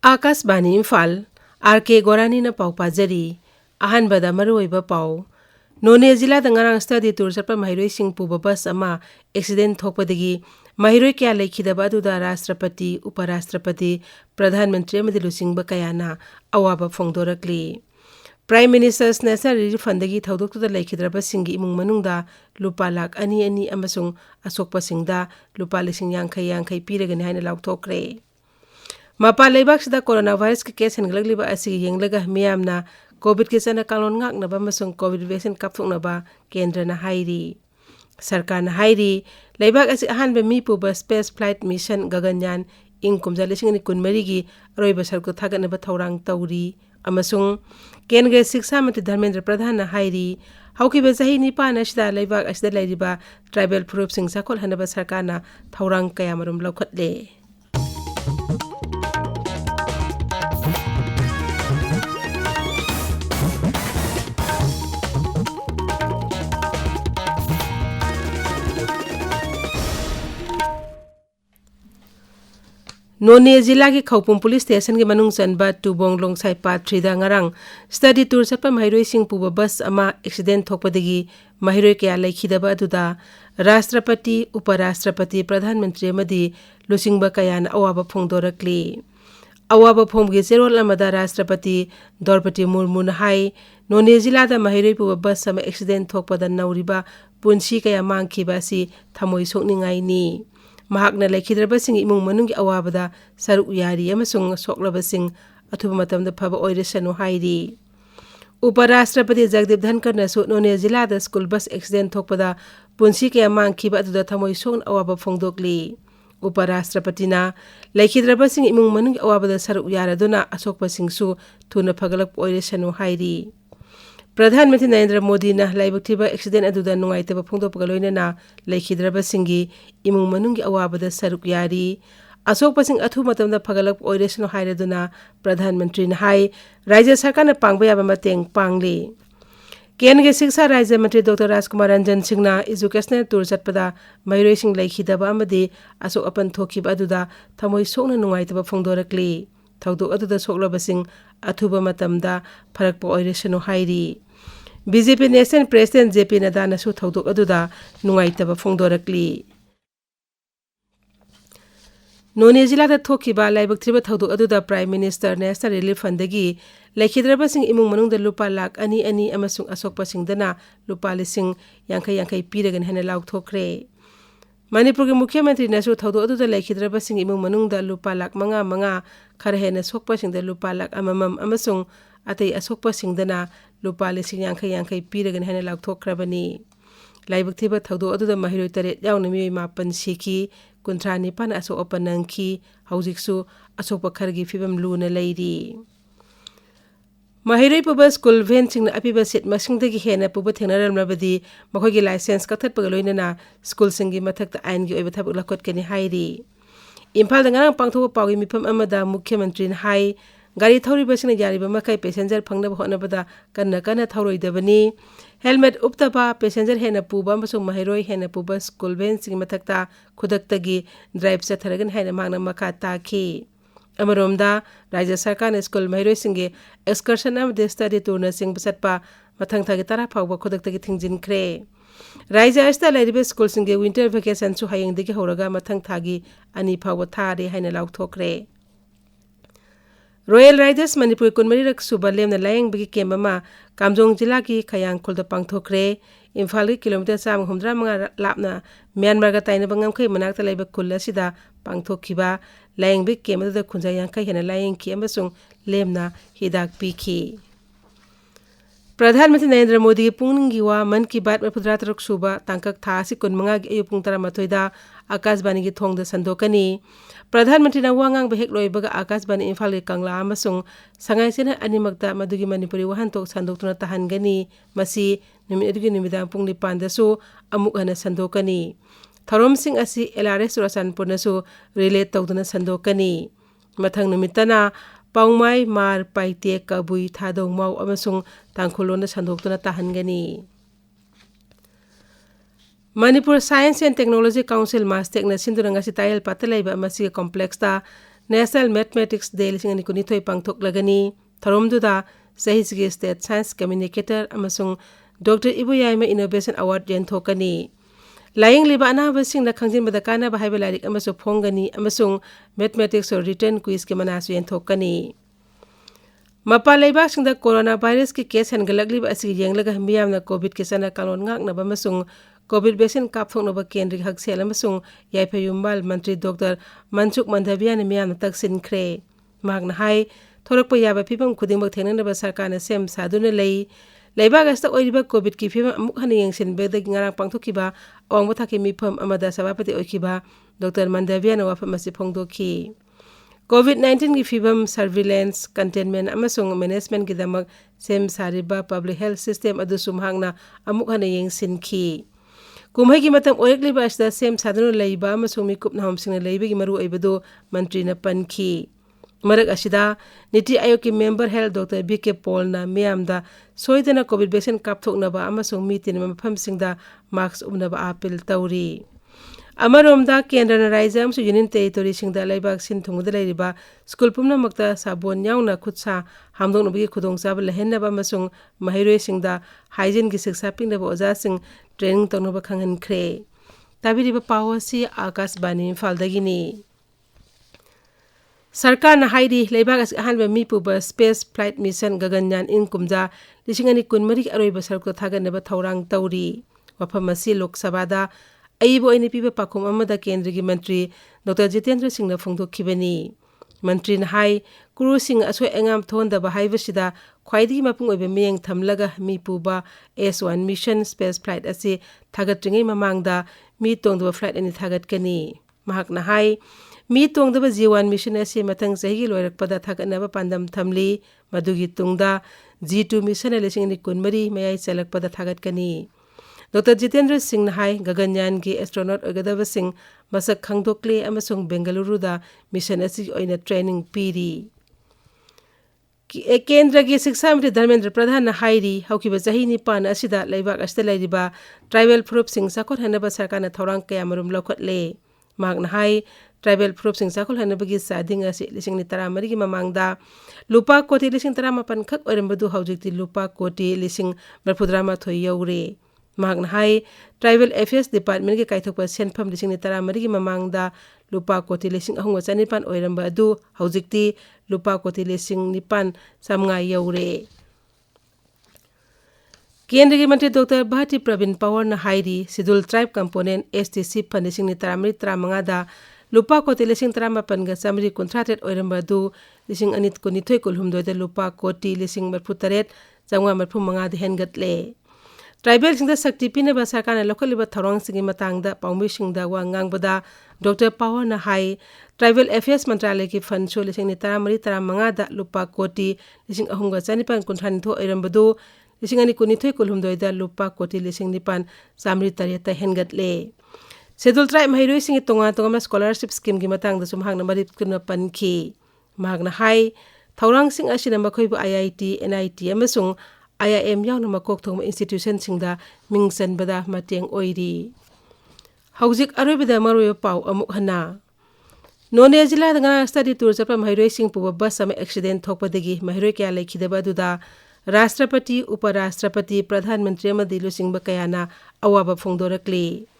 Akashvani Imphal R K. गोरानी न पाउ पाजरी अहनबदा मरुओइबा पाउ नोने जिला दंगारांग स्टडी टूर चटपा महिरोई सिंह पुबा बस अमा एक्सीडेंट थोकपदगी महिरोई क्या लेखिदबा अदुदा राष्ट्रपति उपराष्ट्रपति प्रधानमंत्री अमदि लुसिंगबा कयाना अवाबा फोंदोरकली प्राइम मिनिस्टर्स नेशनल रिलीफ फंडगी थौदोक्तुदा लेखिद्रबा सिंगी इमुंग मनुंगदा लुपा लाख अनि अनि अमसुंग असोकपा सिंगदा लुपा लिसिंग यांखै यांखै पीरगनि हाइना लाउथोक्रे मपा लेबाक्सिदा कोरोना वायरस के केस हेनगलगलिबा असि येंगलगा मियामना कोविड के चना कालोन ngaknaba masung कोविड वैक्सीन कापथोकनबा केंद्रना हाइरी सरकारना हाइरी लेबाक असि अहानबे मी पुबा स्पेस फ्लाइट मिशन गगनयान इंग कुमजा लिसिंगनि कुनमरीगी अरोइबा सरको थागनबा थौरांग तौरी अमसुंग केंद्र शिक्षा मंत्री धर्मेंद्र प्रधान हाइरी हौकिबा चही निपान असिदा लेबाक असिदा लेरिबा ट्राइबल प्रूफ सिंग साखोल हनबा सरकारना थौरांग कयामरुम लौखतले नोने जिला की खौपुम पुलिस स्टेशन के मनुंग चनबा टुबोंग लोंगसाई पार्ट 3 दा ngarang स्टडी टूर चटपा महिरोई सिंह पुबा बस अमा एक्सीडेंट थोकपदगी महिरोई क्या लेखिदबा अदुदा राष्ट्रपति उपराष्ट्रपति प्रधानमंत्री अमदि लुसिंगबा कयान अवाबा फोंदोरकली अवाबा फोंगे जेरोल अमदा राष्ट्रपति द्रौपदी मुर्मू हाई नोने जिला दा महिरोई पुबा बस अमा एक्सीडेंट थोकपदा नौरिबा पुंसी कया मांगखिबा सि थमोई सोकनिंगाइनी महाकना लेखिद्रबसिंग इमुंग मनुंगी अवाबदा सरुक यारी अमसुंग सोकलबसिंग अथुबा मतमदा फबा ओइरेसनु हाइरी उपराष्ट्रपति जगदीप धनकर नसु नोने जिला दा स्कूल बस एक्सीडेंट थोकपदा पुंसी कया मांगखिबा अदुदा थमोई सोकन अवाबा फोंदोकली उपराष्ट्रपतिना लेखिद्रबसिंग इमुंग मनुंगी अवाबदा सरुक यारदुना असोकपसिंगसु थुना फगलक ओइरेसनु हाइरी प्रधानमंत्री नरेंद्र मोदी ना लाइबक्थिबा एक्सीडेंट अदुदा नुंगाइतबा फोंदोकपगा लोइनना लेखिद्रबसिंगी इमुंग मनुंगी अवाबदा सरुक यारी असोकपसिंग अथु मतमदा फगलक ओइरेसनु हाइरदुना प्रधानमंत्री ना हाई राज्य सरकार ना पांगबा याबा मतेंग पांगली केंद्र शिक्षा राज्य मंत्री डॉक्टर राजकुमार रंजन सिंह ना एजुकेशनल टूर चटपदा महिरोई सिंह लेखिदबा अमदि असोक अपन थोखिबा अदुदा थमोई सोकना नुंगाइतबा फोंदोरकली थौदोक अदुदा सोकलबसिंग अथुबा मतमदा फरकपा ओइरेसनु हाइरी BJP national president JP Nadda नसु थौदोक अदुदा नुंगाइतबा फोंदोरकली नोने जिला दा थोखिबा लाइबक्थ्रिबा थौदोक अदुदा प्राइम मिनिस्टर नेशनल रिलीफ फंडगी लेखिद्रबसिंग इमुंग मनुंगदा लुपा लाख अनि अनि अमसुंग असोकपसिंगदना लुपा लिसिंग यांखै यांखै पीरगन हेना लाउथोखरे मणिपुर के मुख्यमंत्री नसु थौदोक अदुदा लेखिद्रबसिंग इमुंग मनुंगदा लुपा लाख मंगा मंगा खर हेना सोकपसिंगदा लुपा लाख अममम अमसुंग अतै असोकपसिंगदना लुपा लिसिंग यांखै यांखै पीरगन हेना लाउथोखरबनी लाइबक्थिबा थौदोक अदुदा महिरोई तरेट यावना मियोय मापन सिखी 39 असोक अपन नंखी हौजिकसु असोक खरगी फिबम लूना लैरी महिरोई पुबा स्कूल वैन सिंह अपिबा सीट मसिंगदगी हेना पुबा थेंगनरमबदी मखोगी लाइसेंस कथटपगा लोइनना स्कूल सिंगी मथकता आइनगी ओइबा थबक लखोटकनि हाइरी इम्फाल दंगारांग पांगथोक पाउगी मिफम अमदा मुख्यमंत्री हाई गाड़ी थौरिबसिंग यारिबा मखै पैसेंजर फंगनबा होनबदा कन्ना कन्ना थौरोइदबनी हेलमेट उपतबा पैसेंजर हेना पुबा अमसुंग महिरोई हेना पुबा स्कूल वैन सिंग मथकता खुदक्तगी ड्राइव चथरगन हेना मांगना मखा ताखी अमरोमदा राज्य सरकार ने स्कूल महिरोई सिंगे एक्सकर्शन अमदे स्टडी टूर सिंग बसटपा मथंग थगे तरा फाउबा खुदक्तगी थिंजिनख्रे राज्य अस्ता लेरिबे स्कूल सिंगे विंटर वेकेशन सु हायंगदगी होरगा मथंग थागी अनि फाउबा थारे हाइना लाउथोखरे रॉयल राइडर्स मणिपुर कुनमरीरक सुबा लेमना लायंगबगी केम्बमा कामजोंग जिला की खयांग खुलदा पांगथोखरे इम्फाल की किलोमीटर 135 लापना म्यांमार का ताइनबा ngamkhai manakta laiba khul asida pangthokhiba लायंगबगी केम्बदा खुंजा यांखै हेना लायंगखि अमसुंग लेमना हिदाक पीखि प्रधानमंत्री नरेंद्र मोदी की पुंगनिंगी वा मन की बात मफुद्रा तरक सुबा तांकक था असि कुनमंगा की अयु पुंग 13 दा आकाशवाणी की थोंगदा संदोकनी प्रधानमंत्री ना वांगांग बहेक लोइबगा आकाशवाणी इम्फाल के कंगला अमसुंग संगाइसेना अनिमक्ता मदुगी मणिपुरी वहानतोक संदोक्तुना तहनगनी मसी नुमित अदुगी नुमिदांग पुंग 9 दसु अमुक हना संदोकनी थरोम सिंह असि एलआरएस रोशनपुर नसु रिलेट तौदुना संदोकनी मथंग नुमितना पाउमाई मार पाइते कबुई थादों माउ अमसुंग तांखुलोना संदोक्तुना तहनगनी Manipur science and technology council MASTEC न सिंधुरंगा सितायल पतलैबा मसी कॉम्प्लेक्स ता National Mathematics Day lising ani kunithoi pangthoklagani tharomduda sahijgi State Science Communicator amasung Dr. Ibuyayma Innovation Award yenthokani Lying liba anabasing na khangjin badakana bahaiba larik amaso phongani amasung mathematics or written quiz ke manasu yenthokani Mapa laibak singda coronavirus ki case hangalagli ba asigi yenglaga miyam na covid ke sana kalon ngak na bamasung covid vaccine kapthok no ba kendri haksel amasung yaipayumbal mantri Dr. Manchuk Mandhaviya ne miyam na taksin khre magna hai thorak pa yaba phibam khuding bak thengna ba sarkar na sem saduna lei Laibag asta oiriba covid ki phibam amuk hani yengsin begda ngarang pangthokiba awang bathaki mifam amada sabapati oikiba Dr. Mandhaviya na wafam masi phongdokhi COVID-19 ki phibam surveillance containment amasung management ki damak sem sariba public health system adu sumhangna amuk hani yengsin khi kumhai ki matam oirekliba asta sem sadanu leiba amasung mikup na homsingna leiba ki maru oibado mantri na pankhi Marak asida Niti Ayog ki member health Dr. B.K. Paul na miyamda soidana COVID vaccine kapthok na ba amasung mitin na mapamsingda mask na ba apil tawri. Amaromda Kendra na Raisa amso Union Territory singda laibag sinthungda lairiba school pumna makta sabon yaw na khutsa hamdong nabagi khudong sab lahen na ba amasung mahiroi singda hygiene ki siksa pingda ba oja sing training tawna ba khangan khre. Tabiriba pawasi Akas Bani Imphal dagini. Sarkar na haidi laibag as ahanba mipuba space flight mission Gaganyaan inkumja lisingani kunmari aroiba sarko thaganaba thaurang tawri waphamasi Lok Sabhada aibo ini piba pakum amada kendrigi mantri Dr. Jitendra Singh na phongdokhibani mantri na hai kuru sing asoi engam thonda ba haibasida khwaidi mapung oibe miyeng thamlaga mipuba S1 mission space flight asi thagatringai mamangda mi tongdaba flight ani thagatkani mahak na hai Mi tongdaba G1 mission asi matang sahi loirakpada thagatnaba pandam thamli madugi tungda G2 mission lising ni kunmari mayai chalakpada thagatkani Dr. Jitendra Singh hai Gaganyaan ki astronaut oigadaba sing masak khangdokle amasung Bengaluru da mission asi oina training piri Kendra ki Siksa Mantri Dharmendra Pradhan na hairi haukiba sahi ni pan asida laibak asta lairiba tribal proof sing sakot hanaba sarkar na thorang kaya marum lokhatle magna hai tribal proof sing sakol hanabagi sading asi lising ni taramari ki mamangda lupa koti lising taramapan khak oirambadu haujikti lupa koti lising marpudrama thoi yaure magna hai tribal affairs department ki kaithokpa senpham lising ni taramari ki mamangda lupa koti lising ahunga chanipan oiramba adu haujikti lupa koti lising nipan samnga yaure Kendra Mantri Dr. Bhati Pravin Pawar na hairi Sidul Tribe Component STC Panising ni taramari tramangada lupa koti lising taramapan ga samri contracted oiramba du lising anit kunithoi kulhumdoi da lupa koti lising marputaret jangwa marpu manga de hengatle tribal singda sakti pina ba sarkar na lokaliba thorong singi matangda paumi singda wa ngangbada Dr. Power na hai tribal affairs mantralay ki fund show lising ni taramari taramanga da lupa koti lising ahunga chanipan kunthanitho oiramba du lising ani kunithoi kulhumdoi da lupa koti lising nipan samri tareta hengatle Sedul tribe mahiroi singi tonga scholarship scheme ki matang da sumhang na marip kuna pankhi magna hai thaurang sing asina makhoibu IIT NIT amasung IIM yaw na makok thong institution singda mingsan bada mateng oiri haujik aroibada maroi pau amuk hana None jila da study tour chapa mahiroi sing puba bus sama accident thokpadagi mahiroi kya laikhidaba duda Rashtrapati Uparashtrapati Pradhan Mantri amadi lusingba kayana awaba phongdorakli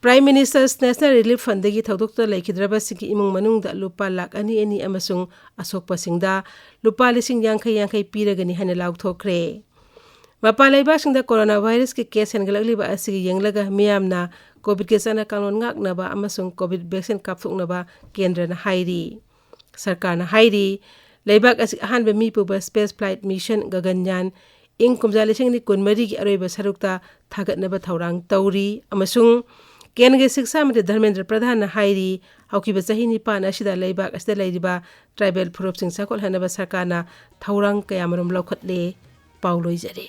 Prime Minister's National Relief Fund dagi thaudokta laikhidraba sigi imung manungda lupa lakh ani amasung asokpa singda lupa lising yangkai piragani hana laukthokre mapa laibak singda coronavirus ki case hengalagliba asigi yenglaga miyamna covid ke sana kalon ngaknaba amasung covid vaccine kapthoknaba kendra na hairi sarkar na hairi laibak asig ahanba mipuba space flight mission Gaganyaan ingkumja lising ni kunmari ki aroiba sarukta thagatnaba thaurang tawri amasung Kendra Siksa Mantri Dharmendra Pradhan na hairi haukiba sahi nipan asida laibak asida lairiba tribal proof sing sakol hanaba sarkar na thaurang kayamarum lokhatle pauloi jare